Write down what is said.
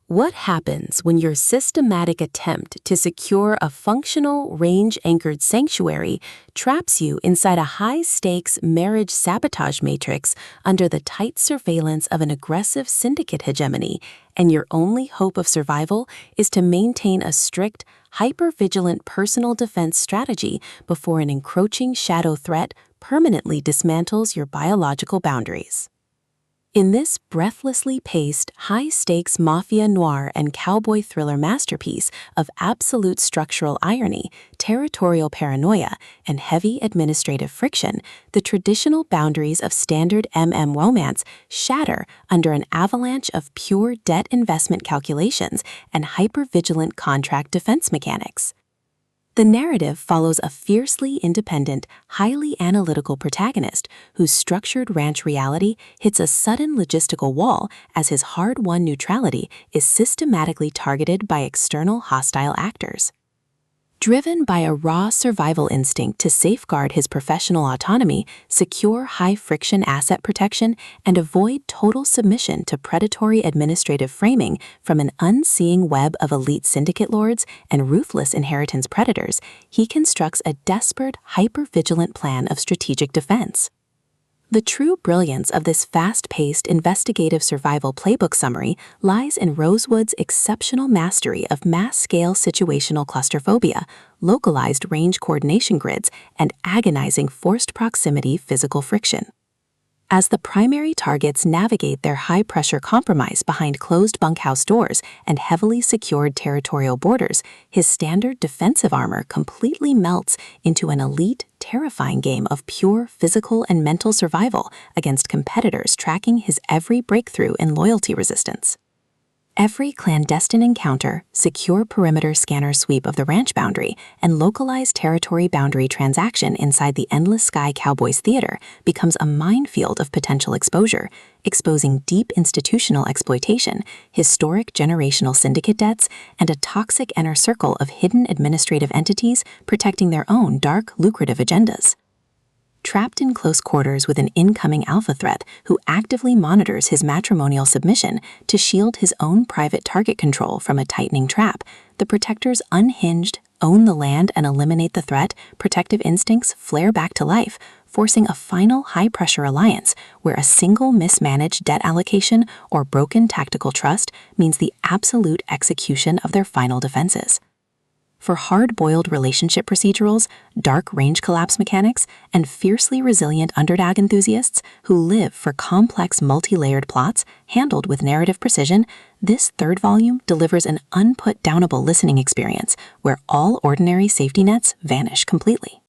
What happens when your systematic attempt to secure a functional, range-anchored sanctuary traps you inside a high-stakes marriage sabotage matrix under the tight surveillance of an aggressive syndicate hegemony, and your only hope of survival is to maintain a strict, hyper-vigilant personal defense strategy before an encroaching shadow threat permanently dismantles your biological boundaries? In this breathlessly paced, high-stakes mafia noir and cowboy thriller masterpiece of absolute structural irony, territorial paranoia, and heavy administrative friction, the traditional boundaries of standard romance shatter under an avalanche of pure debt investment calculations and hyper-vigilant contract defense mechanics. The narrative follows a fiercely independent, highly analytical protagonist whose structured ranch reality hits a sudden logistical wall as his hard-won neutrality is systematically targeted by external hostile actors. Driven by a raw survival instinct to safeguard his professional autonomy, secure high-friction asset protection, and avoid total submission to predatory administrative framing from an unseeing web of elite syndicate lords and ruthless inheritance predators, he constructs a desperate, hyper-vigilant plan of strategic defense. The true brilliance of this fast-paced investigative survival playbook summary lies in Rosewood's exceptional mastery of mass-scale situational claustrophobia, localized range coordination grids, and agonizing forced proximity physical friction. As the primary targets navigate their high-pressure compromise behind closed bunkhouse doors and heavily secured territorial borders, his standard defensive armor completely melts into an elite, terrifying game of pure physical and mental survival against competitors tracking his every breakthrough in loyalty resistance. Every clandestine encounter, secure perimeter scanner sweep of the ranch boundary, and localized territory boundary transaction inside the endless Sky Cowboys theater becomes a minefield of potential exposure, exposing deep institutional exploitation, historic generational syndicate debts, and a toxic inner circle of hidden administrative entities protecting their own dark, lucrative agendas. Trapped in close quarters with an incoming alpha threat who actively monitors his matrimonial submission to shield his own private target control from a tightening trap, the protector's unhinged, own the land and eliminate the threat, protective instincts flare back to life, forcing a final high-pressure alliance where a single mismanaged debt allocation or broken tactical trust means the absolute execution of their final defenses. For hard-boiled relationship procedurals, dark range collapse mechanics, and fiercely resilient underdog enthusiasts who live for complex multi-layered plots handled with narrative precision, this third volume delivers an unput-downable listening experience where all ordinary safety nets vanish completely.